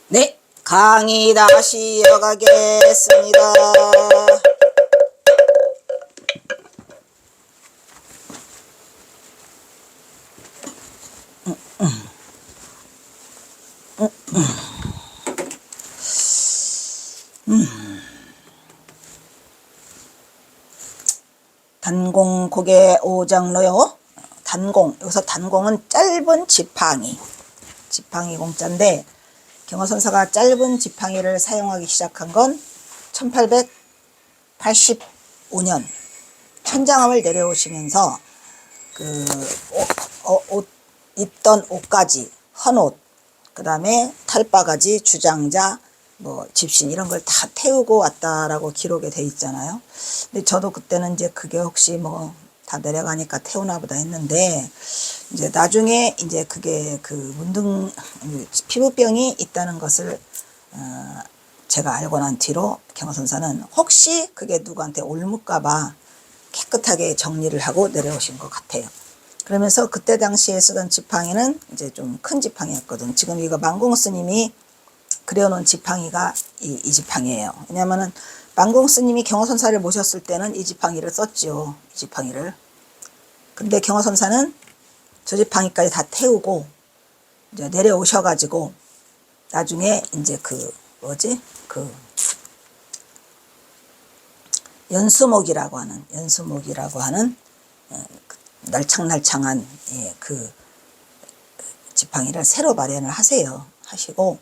네, 강의 다시 이어가겠습니다. 단공 고개 오장로요. 단공, 여기서 단공은 짧은 지팡이, 지팡이 공자인데 경어선사가 짧은 지팡이를 사용하기 시작한 건 1885년 천장암을 내려오시면서 옷 입던 옷가지, 헌옷, 그 다음에 탈바가지, 주장자, 뭐 집신 이런 걸 다 태우고 왔다라고 기록에 돼 있잖아요. 근데 저도 그때는 이제 그게 혹시 뭐 다 내려가니까 태우나 보다 했는데, 이제 나중에 이제 그게 그 문둥 피부병이 있다는 것을 제가 알고 난 뒤로 경어선사는 혹시 그게 누구한테 올묻까봐 깨끗하게 정리를 하고 내려오신 것 같아요. 그러면서 그때 당시에 쓰던 지팡이는 이제 좀 큰 지팡이였거든. 지금 이거 만공스님이 그려놓은 지팡이가 이 지팡이에요. 왜냐면은 만공스님이 경어선사를 모셨을 때는 이 지팡이를 썼죠. 이 지팡이를. 근데 경어선사는 저 지팡이까지 다 태우고 이제 내려오셔가지고 나중에 이제 연수목이라고 하는 날창날창한 그 지팡이를 새로 마련을 하시고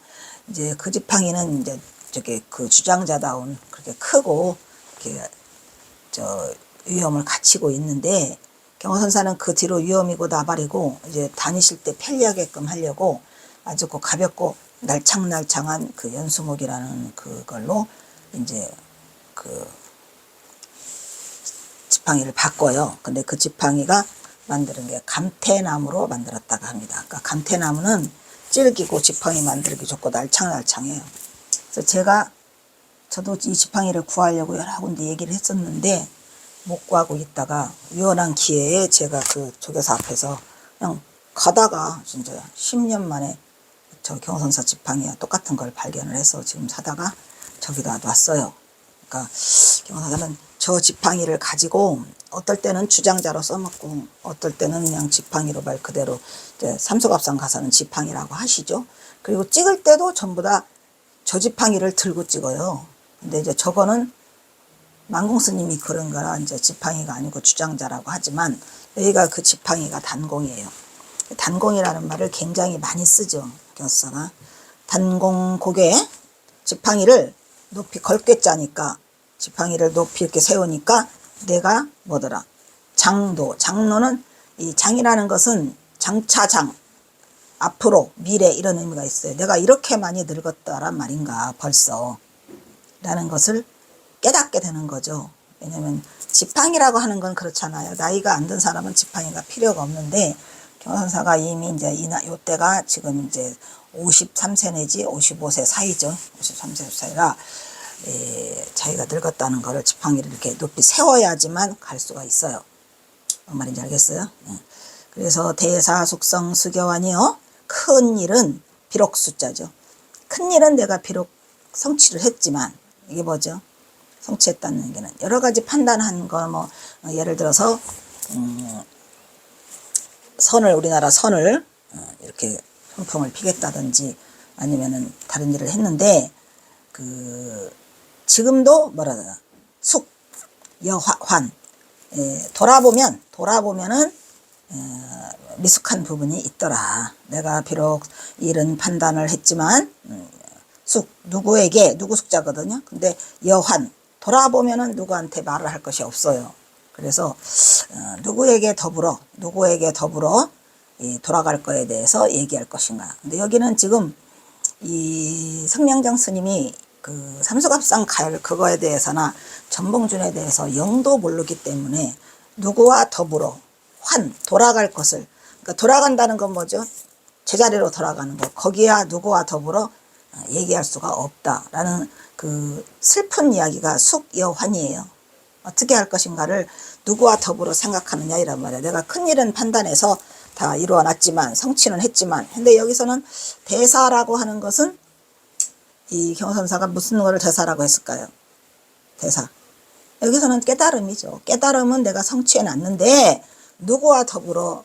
이제 그 지팡이는 이제 저게 그 주장자다운 그렇게 크고 이렇게 위험을 갖추고 있는데, 경어선사는 그 뒤로 위험이고 나발이고 이제 다니실 때 편리하게끔 하려고 아주 가볍고 날창날창한 그 연수목이라는 그걸로 이제 그 지팡이를 바꿔요. 근데 그 지팡이가 만드는 게 감태나무로 만들었다고 합니다. 그러니까 감태나무는 질기고 지팡이 만들기 좋고 날창날창해요. 그래서 저도 이 지팡이를 구하려고 여러 군데 얘기를 했었는데 못 구하고 있다가 우연한 기회에 제가 그 조교사 앞에서 그냥 가다가 진짜 10년 만에 저 경어선사 지팡이와 똑같은 걸 발견을 해서 지금 사다가 저기다 놨어요. 그러니까 경어선사는 저 지팡이를 가지고 어떨 때는 주장자로 써먹고 어떨 때는 그냥 지팡이로 말 그대로 이제 삼소갑산 가서는 지팡이라고 하시죠. 그리고 찍을 때도 전부 다 저 지팡이를 들고 찍어요. 근데 이제 저거는 만공스님이 그런 거라 이제 지팡이가 아니고 주장자라고 하지만 여기가 그 지팡이가 단공이에요. 단공이라는 말을 굉장히 많이 쓰죠. 경어선사가 단공 고개, 지팡이를 높이 걸게 짜니까 지팡이를 높이 이렇게 세우니까 내가 뭐더라, 장로는 이 장이라는 것은 장차장, 앞으로 미래 이런 의미가 있어요. 내가 이렇게 많이 늙었다란 말인가 벌써 라는 것을 깨닫게 되는 거죠. 왜냐면 지팡이라고 하는 건 그렇잖아요. 나이가 안 든 사람은 지팡이가 필요가 없는데 경어선사가 이미 이제 이때가 지금 이제 53세 내지 55세 사이죠. 53세 사이라 자기가 늙었다는 거를 지팡이를 이렇게 높이 세워야지만 갈 수가 있어요. 뭔 말인지 알겠어요? 그래서 대사 숙성 수교환이요. 큰 일은 비록 숫자죠. 큰 일은 내가 비록 성취를 했지만 이게 뭐죠? 성취했다는 얘기는 여러 가지 판단한 거, 뭐 예를 들어서 우리나라 선을 이렇게 훈풍을 피겠다든지 아니면은 다른 일을 했는데 지금도 숙 여환 돌아보면은 미숙한 부분이 있더라. 내가 비록 이런 판단을 했지만 누구 숙자거든요. 근데 여환 돌아보면은 누구한테 말을 할 것이 없어요. 그래서 누구에게 더불어 돌아갈 거에 대해서 얘기할 것인가. 근데 여기는 지금 이 성명장 스님이 그 삼소갑산 가열 그거에 대해서나 전봉준에 대해서 영도 모르기 때문에 누구와 더불어 돌아갈 것을, 그러니까 돌아간다는 건 뭐죠? 제자리로 돌아가는 거. 거기야 누구와 더불어 얘기할 수가 없다라는 그 슬픈 이야기가 숙여환이에요. 어떻게 할 것인가를 누구와 더불어 생각하느냐 이란 말이야. 내가 큰일은 판단해서 다 이루어놨지만 성취는 했지만, 근데 여기서는 대사라고 하는 것은 이 경선사가 무슨 거를 대사라고 했을까요? 대사. 여기서는 깨달음이죠. 깨달음은 내가 성취해 놨는데 누구와 더불어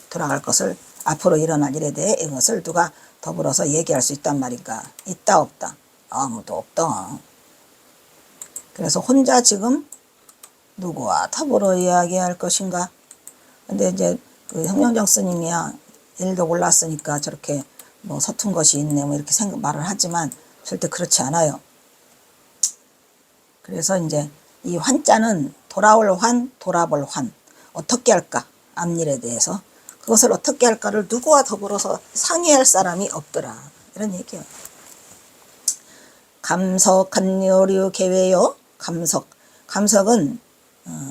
돌아갈 것을, 앞으로 일어날 일에 대해 이것을 누가 더불어서 얘기할 수 있단 말인가? 있다 없다? 아무도 없다. 그래서 혼자 지금 누구와 더불어 이야기할 것인가? 근데 이제 그 형영정 스님이야 일도 올랐으니까 저렇게 뭐 서툰 것이 있네 뭐 이렇게 말을 하지만 절대 그렇지 않아요. 그래서 이제 이 환자는 돌아올 환, 돌아볼 환, 어떻게 할까? 앞일에 대해서 그것을 어떻게 할까를 누구와 더불어서 상의할 사람이 없더라, 이런 얘기예요. 감석한요류 개외요. 감석은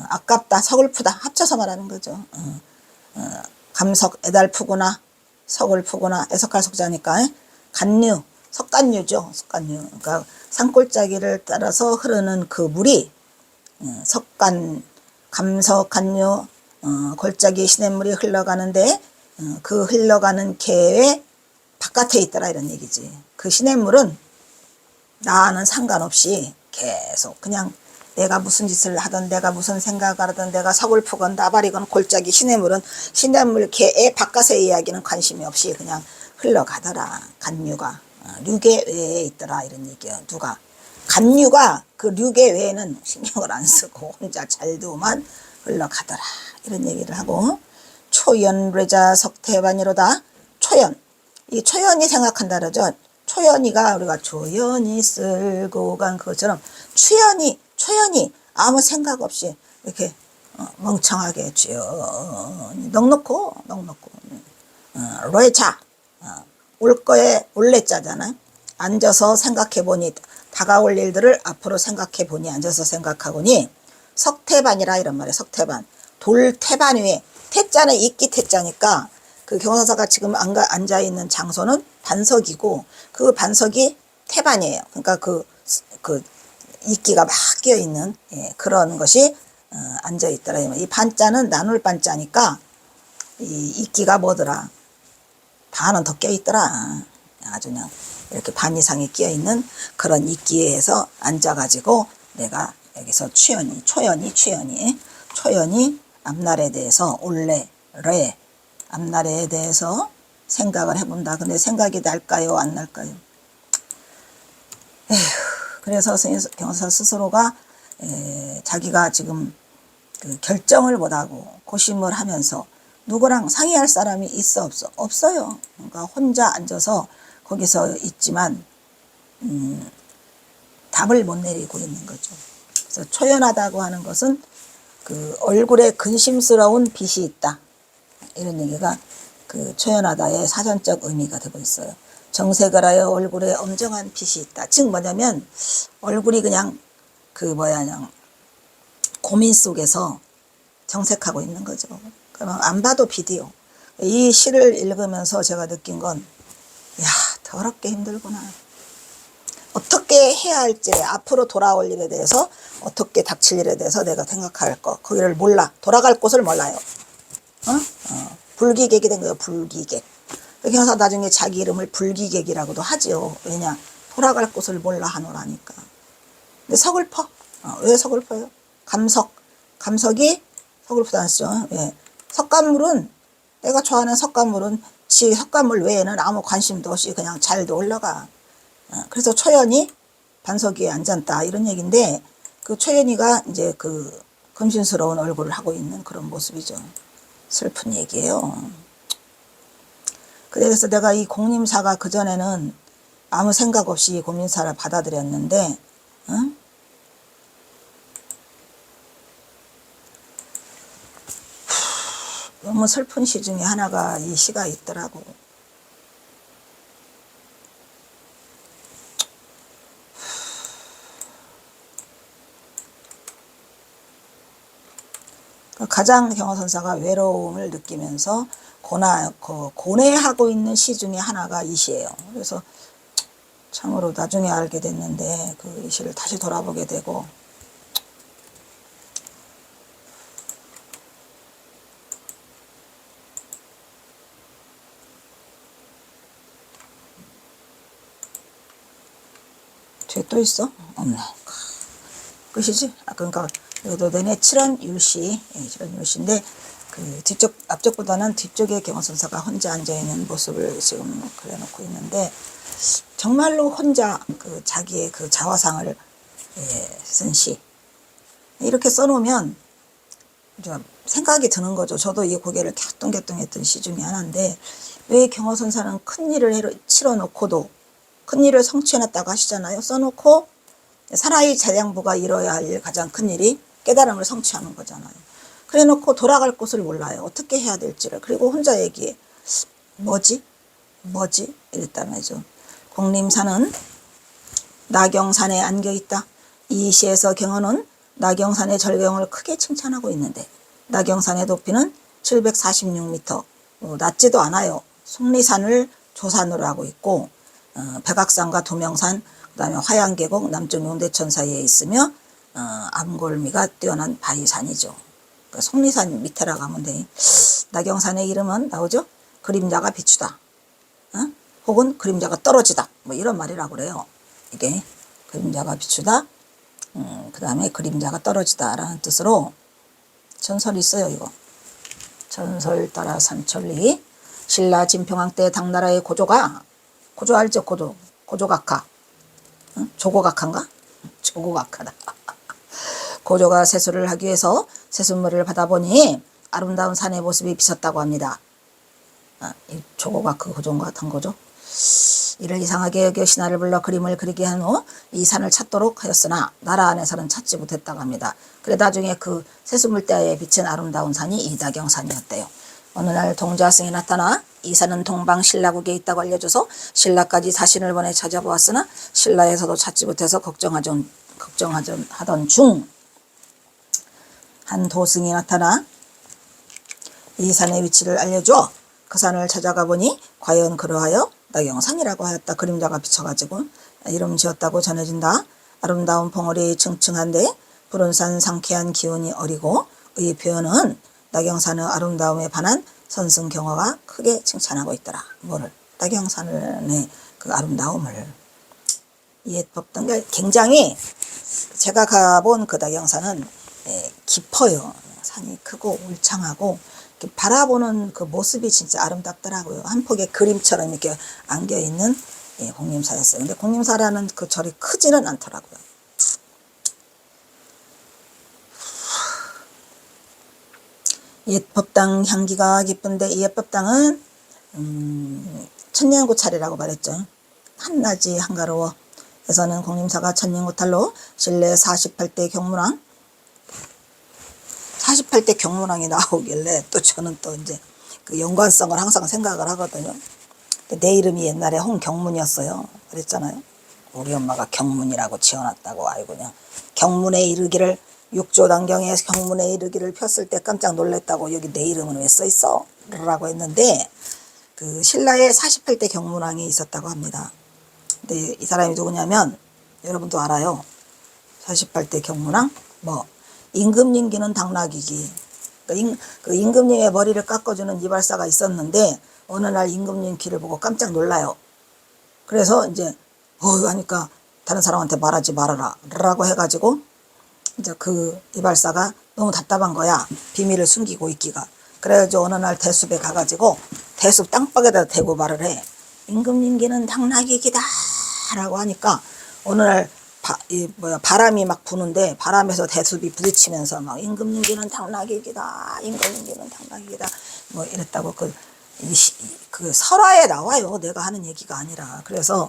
아깝다, 서글프다 그래서 말하는 거죠. 감석 애달프구나, 서글프구나, 애석할 석자니까. 간류, 석간류죠. 석간류. 그러니까 산골짜기를 따라서 흐르는 그 물이 감석간류, 골짜기 시냇물이 흘러가는데 그 흘러가는 개의 바깥에 있더라, 이런 얘기지. 그 시냇물은 나는 상관없이 계속 그냥 내가 무슨 짓을 하든 내가 무슨 생각을 하든 내가 서글프건 나발이건 골짜기 시냇물 개의 바깥의 이야기는 관심이 없이 그냥 흘러가더라. 간류가 류계 외에 있더라, 이런 얘기야. 누가 간류가 그 류계 외에는 신경을 안 쓰고 혼자 잘도만 흘러가더라, 이런 얘기를 하고. 초연뢰자 석태반이로다. 초연, 이 초연이 생각한다 그러죠. 초연이가 우리가 조연이 쓸고 간 것처럼 초연이 아무 생각 없이 이렇게 멍청하게 조연히 넉넉고 뢰자, 올 거에 올래자잖아요. 앉아서 생각해보니, 다가올 일들을 앞으로 생각해보니, 앉아서 생각하보니 석태반이라, 이런 말이에요. 석태반, 돌태반 위에, 태자는 이끼 태자니까 그 경선사가 지금 앉아있는 장소는 반석이고 그 반석이 태반이에요. 그러니까 그 이끼가 막 끼어있는 그런 것이 앉아있더라. 이 반자는 나눌 반자니까 이 이끼가 뭐더라, 반은 더 껴있더라. 아주 그냥 이렇게 반 이상이 끼어있는 그런 이끼에서 앉아가지고 내가 여기서 초연이 앞날에 대해서 앞날에 대해서 생각을 해본다. 근데 생각이 날까요, 안 날까요? 그래서 경선사 스스로가 자기가 지금 그 결정을 못하고 고심을 하면서 누구랑 상의할 사람이 있어 없어? 없어요. 그러니까 혼자 앉아서 거기서 있지만 답을 못 내리고 있는 거죠. 그래서 초연하다고 하는 것은 그 얼굴에 근심스러운 빛이 있다, 이런 얘기가 그 초연하다의 사전적 의미가 되고 있어요. 정색을 하여 얼굴에 엄정한 빛이 있다. 즉 뭐냐면 얼굴이 그냥 그냥 고민 속에서 정색하고 있는 거죠. 그러면 안 봐도 빛이요. 이 시를 읽으면서 제가 느낀 건, 야, 더럽게 힘들구나. 어떻게 해야 할지, 앞으로 돌아올 일에 대해서, 어떻게 닥칠 일에 대해서 내가 생각할 거, 거기를 몰라. 돌아갈 곳을 몰라요. 불기객이 된 거예요. 불기객. 그래서 나중에 자기 이름을 불기객이라고도 하죠. 왜냐, 돌아갈 곳을 몰라 하노라니까. 근데 서글퍼. 왜 서글퍼요? 감석이 서글프다는 거죠. 예. 석간물은, 내가 좋아하는 석간물은 석간물 외에는 아무 관심도 없이 그냥 잘도 올라가. 그래서 초연이 반석 위에 앉았다, 이런 얘기인데, 그 초연이가 이제 그 금신스러운 얼굴을 하고 있는 그런 모습이죠. 슬픈 얘기예요. 그래서 내가 이 공림사가 그전에는 아무 생각 없이 공림사를 받아들였는데, 너무 슬픈 시 중에 하나가 이 시가 있더라고. 가장 경허선사가 외로움을 느끼면서 고뇌하고 있는 시 중에 하나가 이 시예요. 그래서 참으로 나중에 알게 됐는데 그 시를 다시 돌아보게 되고, 뒤에 또 있어? 없네. 끝이지? 그러니까 이것도 내내 칠원율시, 칠원율시인데 그 뒤쪽 앞쪽보다는 뒤쪽에 경호선사가 혼자 앉아 있는 모습을 지금 그려놓고 있는데 정말로 혼자 그 자기의 그 자화상을 쓴 시. 이렇게 써놓으면 좀 생각이 드는 거죠. 저도 이 고개를 갸뚱갸뚱했던 시 중에 하나인데 왜 경호선사는 큰 일을 치러놓고도 큰 일을 성취해놨다고 하시잖아요. 써놓고 사나이 재량부가 이뤄야 할 가장 큰 일이 깨달음을 성취하는 거잖아요. 그래놓고 돌아갈 곳을 몰라요. 어떻게 해야 될지를. 그리고 혼자 얘기해. 뭐지? 이랬다면서. 공림산은 나경산에 안겨있다. 이 시에서 경호는 나경산의 절경을 크게 칭찬하고 있는데 나경산의 높이는 746m. 낮지도 않아요. 속리산을 조산으로 하고 있고 백악산과 도명산, 그 다음에 화양계곡, 남쪽 용대천 사이에 있으며 암골미가 뛰어난 바위산이죠. 그러니까 속리산 밑에라 가면 돼. 나경산의 이름은 나오죠. 그림자가 비추다. 혹은 그림자가 떨어지다. 뭐 이런 말이라고 그래요. 이게 그림자가 비추다. 그 다음에 그림자가 떨어지다 라는 뜻으로 전설이 있어요. 이거 전설 따라 산천리. 신라 진평왕 때 당나라의 고조 알죠? 고조각하. 조고각한가? 조고각하다. 고조가 세수를 하기 위해서 세숫물을 받아보니 아름다운 산의 모습이 비쳤다고 합니다. 이 조고가 그 고조인가 당고조? 이를 이상하게 여겨 신하를 불러 그림을 그리게 한 후 이 산을 찾도록 하였으나 나라 안에서는 찾지 못했다고 합니다. 그래 나중에 그 세숫물대에 비친 아름다운 산이 이다경산이었대요. 어느 날 동자승이 나타나 이 산은 동방 신라국에 있다고 알려줘서 신라까지 사신을 보내 찾아보았으나 신라에서도 찾지 못해서 걱정하던 중 한 도승이 나타나 이 산의 위치를 알려줘 그 산을 찾아가 보니 과연 그러하여 나경산이라고 하였다. 그림자가 비쳐가지고 이름 지었다고 전해진다. 아름다운 봉우리 층층한데 푸른 산 상쾌한 기운이 어리고 이 표현은 나경산의 아름다움에 반한 선승경화가 크게 칭찬하고 있더라. 뭐를? 나경산의 그 아름다움을. 옛 법당 굉장히 제가 가본 그 나경산은 깊어요. 산이 크고 울창하고 바라보는 그 모습이 진짜 아름답더라고요. 한 폭의 그림처럼 이렇게 안겨있는 공림사였어요. 근데 공림사라는 그 절이 크지는 않더라고요. 옛 법당 향기가 깊은데 이 옛 법당은 천년고찰이라고 말했죠. 한낮이 한가로워. 그래서는 공림사가 천년고찰로 실내 48대 경문왕 48대 경문왕이 나오길래 또 저는 또 이제 그 연관성을 항상 생각을 하거든요. 내 이름이 옛날에 홍경문이었어요. 그랬잖아요. 우리 엄마가 경문이라고 지어놨다고. 아이고 그냥 경문에 이르기를 육조단경에 경문에 이르기를 폈을 때 깜짝 놀랐다고 여기 내 이름은 왜 써있어? 라고 했는데 그 신라에 48대 경문왕이 있었다고 합니다. 근데 이 사람이 누구냐면 여러분도 알아요. 48대 경문왕 뭐 임금님기는 당나귀기. 그 임금님의 머리를 깎아주는 이발사가 있었는데 어느 날 임금님 귀를 보고 깜짝 놀라요. 그래서 이제 하니까 다른 사람한테 말하지 말아라 라고 해가지고 이제 그 이발사가 너무 답답한 거야. 비밀을 숨기고 있기가. 그래가지고 어느 날 대숲에 가가지고 대숲 땅바닥에다 대고 말을 해. 임금님기는 당나귀기다 라고 하니까 어느 날 바람이 막 부는데 바람에서 대숲이 부딪히면서 막 임금님기는 당나귀기다. 임금님기는 당나귀기다. 뭐 이랬다고 그 설화에 나와요. 내가 하는 얘기가 아니라. 그래서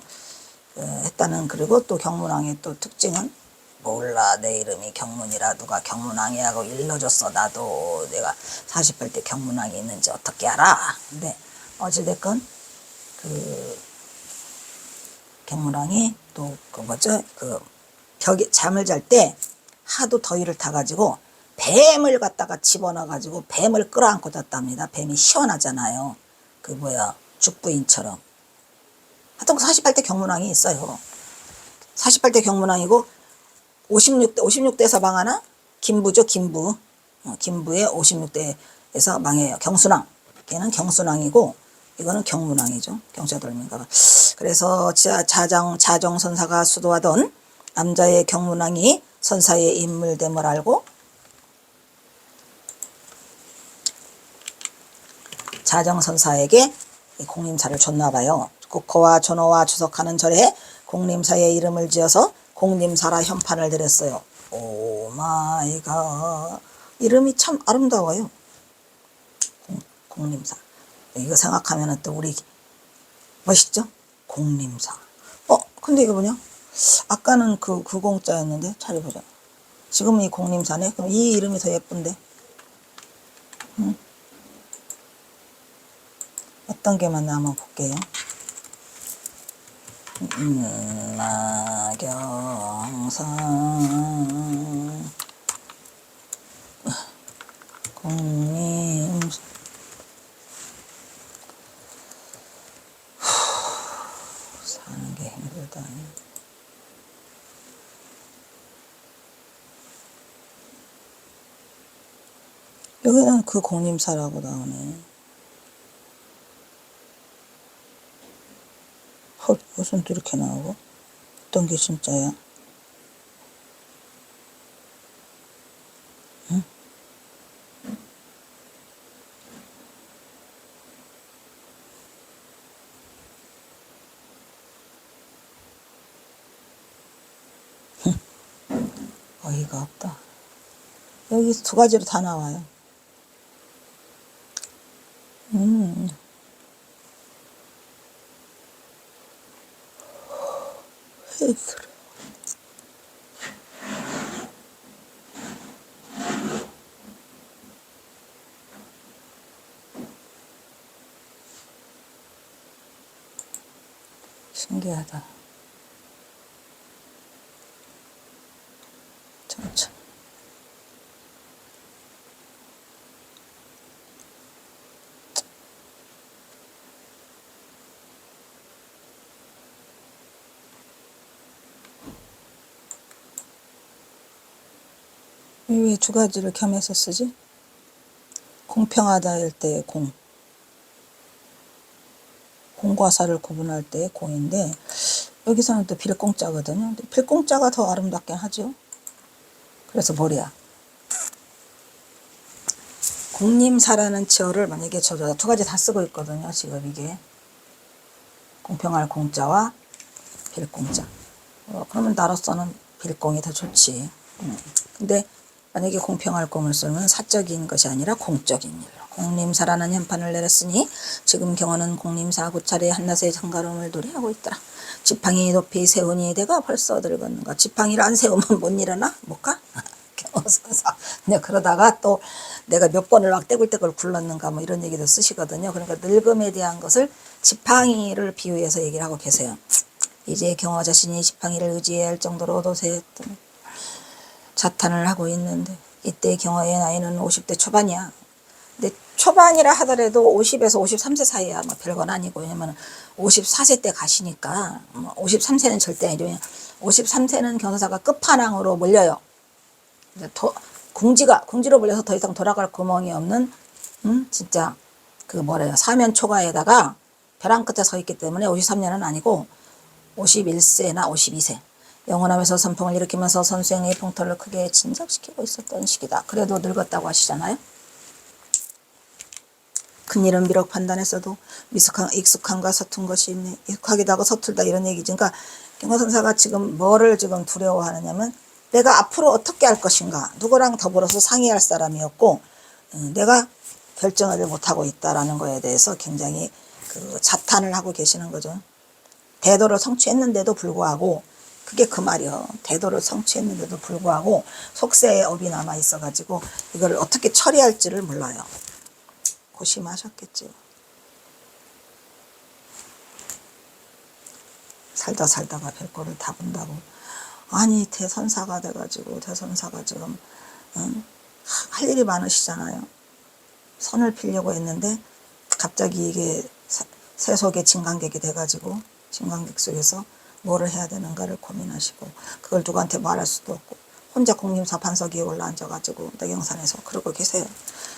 했다는. 그리고 또 경문왕의 또 특징은 몰라 내 이름이 경문이라 누가 경문왕이 하고 일러줬어. 나도 내가 48대 경문왕이 있는지 어떻게 알아. 근데 어찌됐건 그 경문왕이 또 그 뭐죠 그 벽에 잠을 잘 때 하도 더위를 타가지고 뱀을 갖다가 집어넣어가지고 뱀을 끌어안고 잤답니다. 뱀이 시원하잖아요. 그 뭐야 죽부인처럼. 하여튼 48대 경문왕이 있어요. 48대 경문왕이고 56대에서 망하나? 김부죠. 김부의 56대에서 망해요. 경순왕. 걔는 경순왕이고 이거는 경문왕이죠. 경자돌민가가. 그래서 자정선사가 수도하던 남자의 경문왕이 선사의 인물됨을 알고 자정선사에게 공림사를 줬나 봐요. 국호와 전호와 주석하는 절에 공림사의 이름을 지어서 공림사라 현판을 드렸어요. 오 마이 갓. 이름이 참 아름다워요. 공림사. 이거 생각하면 또 우리 멋있죠? 공림사. 근데 이거 뭐냐? 아까는 그 공자였는데 잘 보자. 지금은 이 공림사네. 그럼 이 이름이 더 예쁜데. 어떤 게 맞나 한번 볼게요. 나경산 공림 사는 게 힘들다. 여기는 그 공림사라고 나오네. 헐, 무슨 또 이렇게 나오고? 어떤 게 진짜야? 응? 어이가 없다. 여기 두 가지로 다 나와요. 헤이스를. 신기하다. 참. 왜 두 가지를 겸해서 쓰지? 공평하다일 때의 공. 공과 사를 구분할 때의 공인데 여기서는 또 빌공자거든요. 근데 빌공자가 더 아름답긴 하죠. 그래서 뭐야? 공림사라는 지어를 만약에 저 두 가지 다 쓰고 있거든요. 지금 이게 공평할 공자와 빌공자. 그러면 나로서는 빌공이 더 좋지. 근데 만약에 공평할 공을 쓰면 사적인 것이 아니라 공적인 일로 공림사라는 현판을 내렸으니 지금 경호는 공림사 고찰의 한낮의 정가름을 노래하고 있더라. 지팡이 높이 세우니 내가 벌써 늙었는가. 지팡이를 안 세우면 못 일어나? 못 가? 경호선사. 네, 그러다가 또 내가 몇 번을 막 떼굴떼굴 굴렀는가 뭐 이런 얘기도 쓰시거든요. 그러니까 늙음에 대한 것을 지팡이를 비유해서 얘기를 하고 계세요. 이제 경호 자신이 지팡이를 의지해야 할 정도로 도세했던 자탄을 하고 있는데 이때 경호의 나이는 50대 초반이야. 근데 초반이라 하더라도 50에서 53세 사이야. 뭐 별건 아니고. 왜냐면 54세 때 가시니까 53세는 절대 아니죠. 53세는 경사사가 끝판왕으로 몰려요. 이제 궁지로 몰려서 더 이상 돌아갈 구멍이 없는 진짜 그 뭐래요. 사면 초가에다가 벼랑 끝에 서 있기 때문에 53년은 아니고 51세나 52세. 영원하면서 선풍을 일으키면서 선수행의 풍토를 크게 진작시키고 있었던 시기다. 그래도 늙었다고 하시잖아요. 큰일은 비록 판단했어도 익숙함과 서툰 것이 있네. 익숙하기도 하고 서툴다 이런 얘기지. 그러니까 경호선사가 지금 뭐를 지금 두려워하느냐면 내가 앞으로 어떻게 할 것인가. 누구랑 더불어서 상의할 사람이었고 내가 결정을 못하고 있다라는 거에 대해서 굉장히 그 자탄을 하고 계시는 거죠. 대도를 성취했는데도 불구하고 그게 그 말이요. 대도를 성취했는데도 불구하고 속세에 업이 남아 있어가지고 이걸 어떻게 처리할지를 몰라요. 고심하셨겠죠. 살다가 별거를 다 본다고. 아니 대선사가 돼가지고 대선사가 지금 할 일이 많으시잖아요. 선을 피려고 했는데 갑자기 이게 세속의 진강객이 돼가지고 진강객 속에서 뭐를 해야 되는가를 고민하시고 그걸 누구한테 말할 수도 없고 혼자 공림사 반석 위에 올라앉아가지고 내경산에서 그러고 계세요.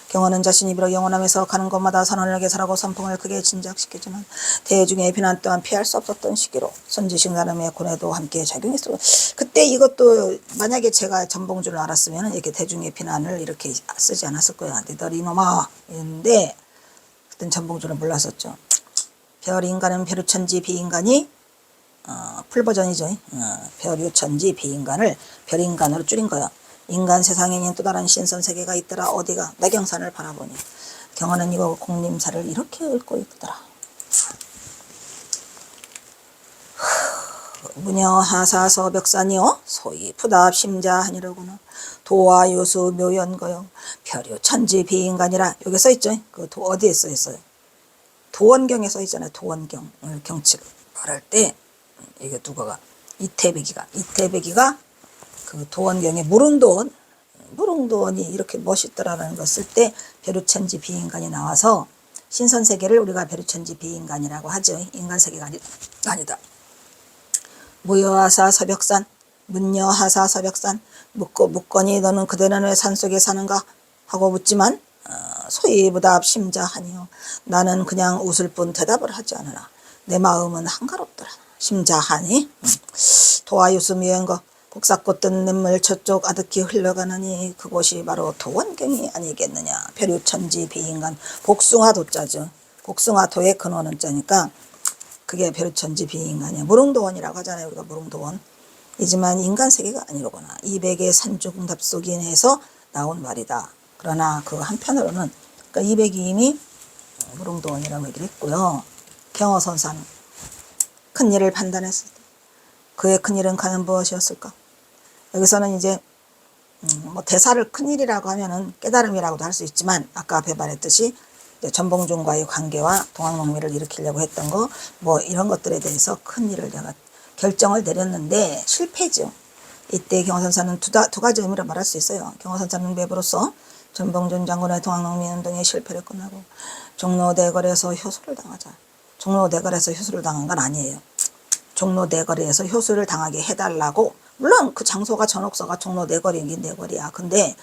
경호는 자신이 비록 영원하면서 가는 곳마다 선언하게 살아고 선풍을 크게 진작시키지만 대중의 비난 또한 피할 수 없었던 시기로 선지식 나름의 고뇌도 함께 작용했어. 그때 이것도 만약에 제가 전봉주를 알았으면 이렇게 대중의 비난을 이렇게 쓰지 않았을 거야. 너들 이놈아. 근데 그땐 전봉주를 몰랐었죠. 별인간은 별우천지 비인간이 풀버전이죠. 별유천지 비인간을 별인간으로 줄인 거야. 인간 세상에는 또 다른 신선세계가 있더라. 어디가? 나경산을 바라보니 경화는 이거 공림사를 이렇게 읊고 있더라. 무녀하사서벽산이요 소위 부답심자하니로구나. 도와 요수 묘연거요 별유천지 비인간이라. 여기 써있죠. 그 어디에 써있어요? 도원경에 써있잖아요. 도원경 경치를 말할 때 이게 누가가 이태백이가 그 도원경에 무릉도원이 이렇게 멋있더라라는 걸 쓸 때 별우천지 비인간이 나와서 신선세계를 우리가 별우천지 비인간이라고 하죠. 인간세계가 아니다. 무여하사 서벽산 문여하사 서벽산 묻거니 너는 그대는 왜 산속에 사는가 하고 묻지만 소위부답 심자하니요 나는 그냥 웃을 뿐 대답을 하지 않으나 내 마음은 한가롭더라. 심자하니 도화유수미연거 복사꽃 뜬 냇물 저쪽 아득히 흘러가느니 그곳이 바로 도원경이 아니겠느냐. 별유천지 비인간 복숭아도자죠. 복숭아도의 근원은 자니까 그게 별유천지 비인간이야. 무릉도원이라고 하잖아요. 우리가 무릉도원. 이지만 인간세계가 아니로구나. 200의 산중답 속인 해서 나온 말이다. 그러나 그 한편으로는 그러니까 200이 이미 무릉도원이라고 얘기를 했고요. 경허선사는 큰일을 판단했을 때 그의 큰일은 과연 무엇이었을까? 여기서는 이제 뭐 대사를 큰일이라고 하면은 깨달음이라고도 할 수 있지만 아까 앞에 말했듯이 전봉준과의 관계와 동학농민을 일으키려고 했던 거 뭐 이런 것들에 대해서 큰일을 내가 결정을 내렸는데 실패죠. 이때 경허선사는 두 가지 의미로 말할 수 있어요. 경허선사는 매부로서 전봉준 장군의 동학농민 운동에 실패를 끝나고 종로대궐에서 효소를 당하자. 종로대궐에서 효소를 당한 건 아니에요. 종로대궐에서 효소를 당하게 해달라고. 물론 그 장소가 전옥서가 종로대궐이긴 내거리야. 근데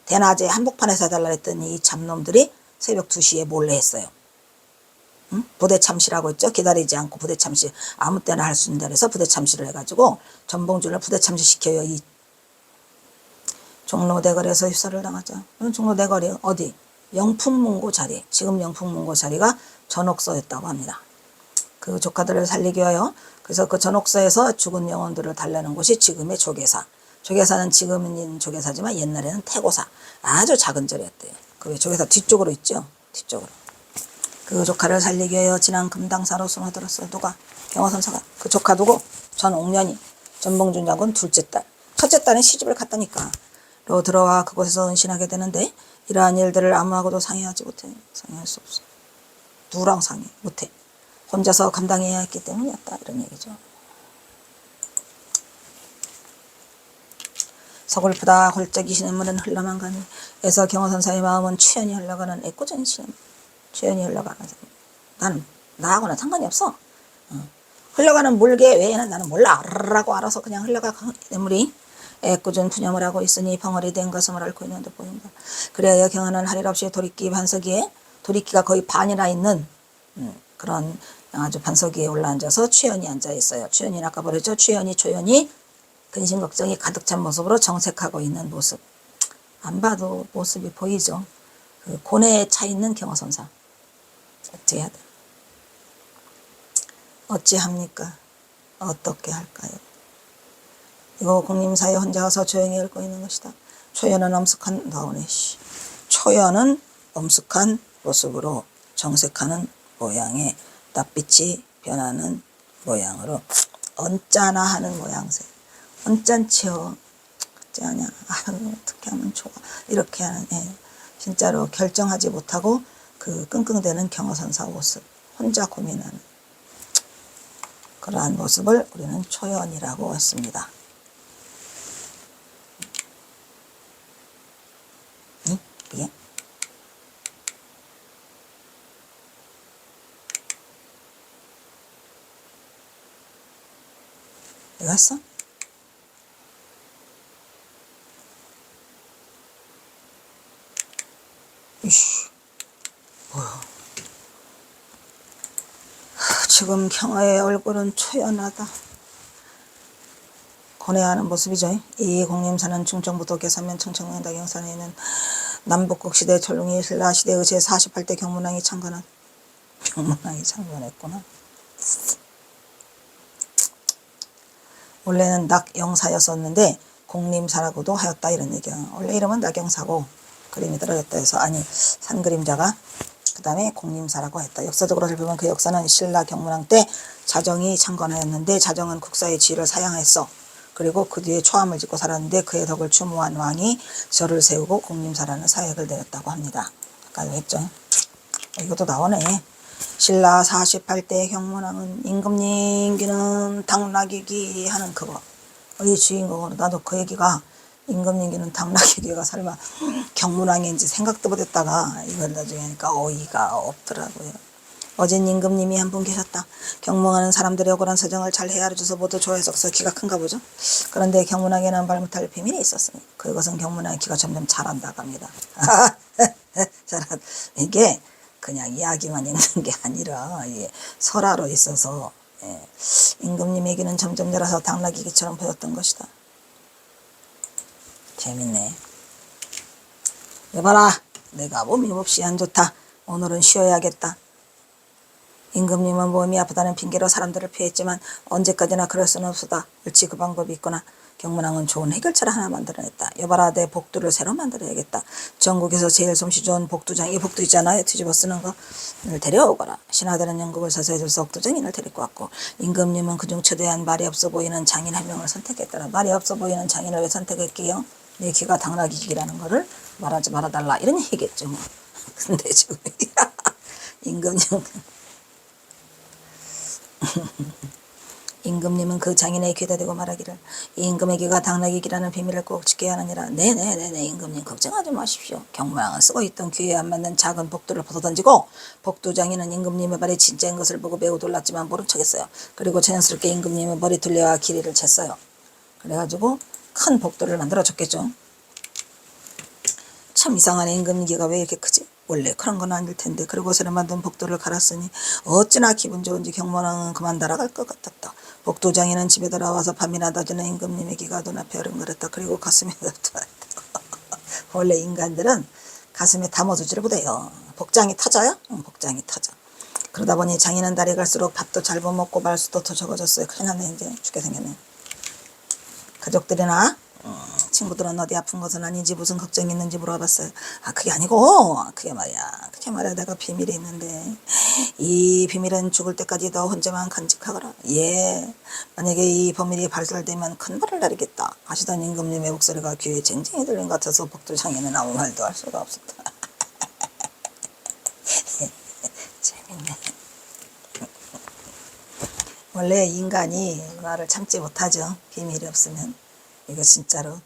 대낮에 한복판에서 해달라 했더니 이 잡놈들이 새벽 2시에 몰래 했어요. 부대참시라고 했죠. 기다리지 않고 부대참시 아무 때나 할 수 있는 데서 부대참시를 해가지고 전봉준을 부대참시 시켜요. 이 종로대궐에서 효소를 당하자. 종로대궐이 어디? 영풍문고 자리. 지금 영풍문고 자리가 전옥서였다고 합니다. 그 조카들을 살리기 위하여 그래서 그 전옥서에서 죽은 영혼들을 달래는 곳이 지금의 조계사. 조계사는 지금은 조계사지만 옛날에는 태고사. 아주 작은 절이었대요. 그 조계사 뒤쪽으로 있죠. 뒤쪽으로. 그 조카를 살리기 위하여 지난 금당사로 숨어들었어요. 누가? 경허선사가. 그 조카 누구? 전옥년이. 전봉준 장군 둘째 딸. 첫째 딸은 시집을 갔다니까. 로 들어와 그곳에서 은신하게 되는데 이러한 일들을 아무하고도 상의하지 못해. 상의할 수 없어. 누구랑 상의 못해. 혼자서 감당해야 했기 때문이었다. 이런 얘기죠. 서글프다 홀짝이 시냇물은 흘러만 가니 에서 경허선사의 마음은 추연히 흘러가는 애꿎은 시냇물. 추연히 흘러가는 나는 나하고는 상관이 없어. 흘러가는 물개 외에는 나는 몰라. 라고 알아서 그냥 흘러가 냇물이 애꿎은 푸념을 하고 있으니 벙어리 된 것을 앓고 있는 듯 보인다. 그래야 경허는 할 일 없이 도리끼 반석이에 도리끼가 거의 반이나 있는 그런 아주 반석 위에 올라앉아서 추연이 앉아 있어요. 추연이 아까 버렸죠. 추연이 조연이 근심 걱정이 가득 찬 모습으로 정색하고 있는 모습. 안 봐도 모습이 보이죠. 그 고뇌에 차 있는 경허선사. 어찌해야 돼? 어찌합니까? 어떻게 할까요? 이거 공림사에 혼자 와서 조용히 읊고 있는 것이다. 초연은 엄숙한 나오네. 초연은 엄숙한 모습으로 정색하는 모양의 낯빛이 변하는 모양으로 언짢아 하는 모양새. 언짢지요. 어찌하냐. 아유, 어떻게 하면 좋아. 이렇게 하는 진짜로 결정하지 못하고 그 끙끙대는 경허선사 모습. 혼자 고민하는 그러한 모습을 우리는 초연이라고 했습니다. 이게 이거 했어? 지금 경아의 얼굴은 초연하다. 고뇌하는 모습이죠. 이 공림사는 충청부도 계산면 청천광다 경산에 있는 남북국 시대 철룽이 신라 시대의 제48대 경문왕이 창건했구나. 원래는 낙영사였었는데 공림사라고도 하였다 이런 얘기야. 원래 이름은 낙영사고 그림이 들어갔다 해서 아니 산그림자가 그 다음에 공림사라고 했다. 역사적으로 살펴보면 그 역사는 신라 경문왕 때 자정이 창건하였는데 자정은 국사의 지위를 사양했어. 그리고 그 뒤에 초함을 짓고 살았는데 그의 덕을 추모한 왕이 절을 세우고 공림사라는 사역을 내렸다고 합니다. 아까도 했죠. 이것도 나오네. 신라 48대 경문왕은 임금님기는 당나귀기 하는 그거. 이 주인공으로 나도 그 얘기가 임금님기는 당나귀기가 설마 경문왕인지 생각도 못했다가 이걸 나중에 하니까 어이가 없더라고요. 어젠 임금님이 한 분 계셨다. 경문하는 사람들의 억울한 사정을 잘 헤아려줘서 모두 좋아해서 기가 큰가 보죠. 그런데 경문왕에는 말 못할 비밀이 있었으니 그것은 경문왕의 기가 점점 자란다고 합니다. 이게 그냥 이야기만 있는 게 아니라 설화로 있어서 임금님에게는 점점 자라서 당나귀기처럼 보였던 것이다. 재밌네. 여봐라, 내가 몸이 몹시 안 좋다. 오늘은 쉬어야겠다. 임금님은 몸이 아프다는 핑계로 사람들을 피했지만 언제까지나 그럴 수는 없었다. 옳지, 그 방법이 있구나. 경문왕은 좋은 해결책을 하나 만들어냈다. 여봐라, 내 복두를 새로 만들어야겠다. 전국에서 제일 솜씨 좋은 복두장, 이 복두 있잖아요, 뒤집어 쓰는 거. 를 데려오거라. 신하들은 영국을 서서해줘서 복두장인을 데리고 왔고 임금님은 그중 최대한 말이 없어 보이는 장인 한 명을 선택했더라. 말이 없어 보이는 장인을 왜 선택했기요? 내 귀가 당나귀기라는 거를 말하지 말아달라 이런 얘기겠죠 뭐. 근데 지금 임금님은 그 장인의 귀에다 대고 말하기를 이 임금의 귀가 당나귀기라는 비밀을 꼭 지켜야 하느니라. 네네네네 임금님 걱정하지 마십시오. 경문왕은 쓰고 있던 귀에 안 맞는 작은 복두를 벗어던지고 복두 장인은 임금님의 발이 진짜인 것을 보고 매우 놀랐지만 모른 척했어요. 그리고 자연스럽게 임금님의 머리 둘레와 길이를 쟀어요. 그래가지고 큰 복두를 만들어줬겠죠. 참 이상하네. 임금님 귀가 왜 이렇게 크지? 원래 그런 건 아닐 텐데. 그리고 새로 만든 복두를 갈았으니 어찌나 기분 좋은지 경문왕은 그만 날아갈 것 같았다. 복두장인은 집에 돌아와서 밤이나 낮에는 임금님의 귀가 눈앞에 어른거렸다. 그리고 가슴에 원래 인간들은 가슴에 담아두지를 못해요. 복장이 터져요? 응, 복장이 터져. 그러다 보니 장인은 날이 갈수록 밥도 잘 못 먹고 말수도 더 적어졌어요. 큰일 났네. 이제 죽게 생겼네. 가족들이나 친구들은 어디 아픈 것은 아닌지 무슨 걱정이 있는지 물어봤어요. 아 그게 아니고 그게 말이야 내가 비밀이 있는데 이 비밀은 죽을 때까지 너 혼자만 간직하거라. 예, 만약에 이 비밀이 발설되면 큰 벌을 내리겠다 하시던 임금님의 목소리가 귀에 쟁쟁이 들린 것 같아서 복두장인은 아무 말도 할 수가 없었다. 재밌네. 원래 인간이 말을 참지 못하죠. 비밀이 없으면. 이거 진짜로.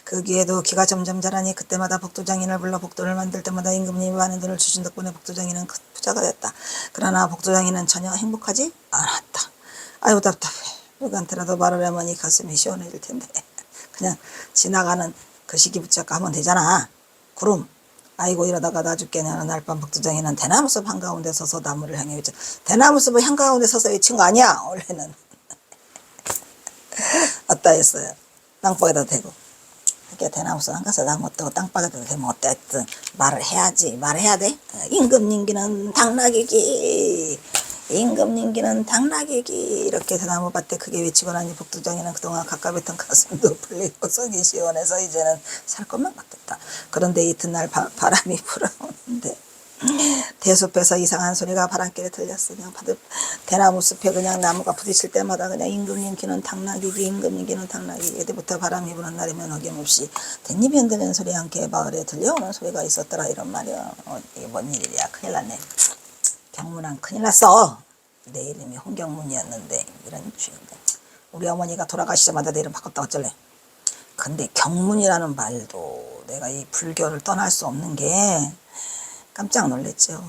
그 귀에도 귀가 점점 자라니 그때마다 복두장인을 불러 복두를 만들 때마다 임금님이 많은 돈을 주신 덕분에 복두장인은 큰 부자가 됐다. 그러나 복두장인은 전혀 행복하지 않았다. 아유 답답해. 누구한테라도 말을 하면 이 가슴이 시원해질 텐데. 그냥 지나가는 그 시기 붙잡고 하면 되잖아. 구름. 아이고 이러다가 나 죽겠네 하는 날밤 복두장인은 대나무숲 한가운데 서서 나무를 향해 외쳐. 대나무숲 한가운데 서서 외친 거 아니야 원래는. 어따 했어요. 땅바닥에다 대고. 이렇게 대나무숲 한가서 나무 뜨고 땅바닥에다 대면 어쨌든 말을 해야지. 말을 해야 돼. 임금님기는 당나귀기. 임금님기는 당나귀기. 이렇게 대나무밭에 크게 외치고 나니 복두장인은 그동안 가깝했던 가슴도 풀리고 속이 시원해서 이제는 살 것만 같았다. 그런데 이튿날 바람이 불어오는데 대숲에서 이상한 소리가 바람길에 들렸으니 대나무 숲에 그냥 나무가 부딪힐 때마다 그냥 임금님 귀는 당나귀기 임금님 귀는 당나귀기. 이때부터 바람이 부는 날이면 어김없이 댄잎이 흔들리는 소리 함께 마을에 들려오는 소리가 있었더라. 이런 말이야. 이게 뭔 일이야. 큰일 났네. 경문왕 큰일 났어. 내 이름이 홍경문이었는데 이런 주인데 우리 어머니가 돌아가시자마자 내 이름 바꿨다 어쩔래. 근데 경문이라는 말도 내가 이 불교를 떠날 수 없는 게 깜짝 놀랐죠.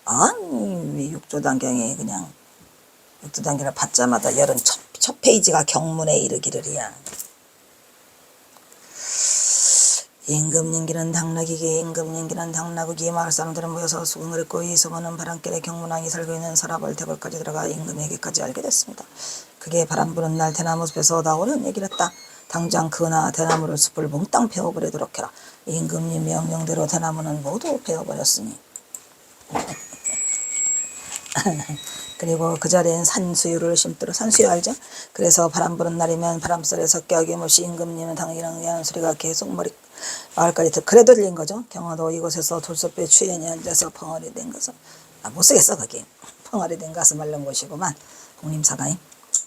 아니 육조단경에 그냥 육조단경을 받자마자 열은 첫 페이지가 경문에 이르기를이야. 임금님기는 당나귀기 임금님기는 당나귀기 마을 사람들은 모여서 수긍을 했고 이 소문은 바람결에 경문왕이 살고 있는 서라벌 대궐까지 들어가 임금에게까지 알게 됐습니다. 그게 바람 부는 날 대나무 숲에서 나오는 얘기를 했다. 당장 그나 대나무를 숲을 몽땅 베어버리도록 해라. 임금님 명령대로 대나무는 모두 베어버렸으니 그리고 그 자리엔 산수유를 심도록 산수유 알죠? 그래서 바람 부는 날이면 바람소리에서 껴김없이 임금님은 당이랑 소리가 계속 마을까지 그래도 들린 거죠. 경화도 이곳에서 돌솥배 추연이 앉아서 펑어리 된 것은 못 쓰겠어 거기 펑어리 된 것은 말른 곳이구만 공림사가임.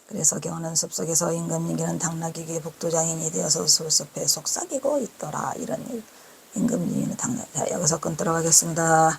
그래서 경화는 숲속에서 임금님께는 당나귀기 북도장인이 되어서 돌솥배 속삭이고 있더라. 이런 일. 임금님은 당나귀. 자, 여기서 끊도록 하겠습니다.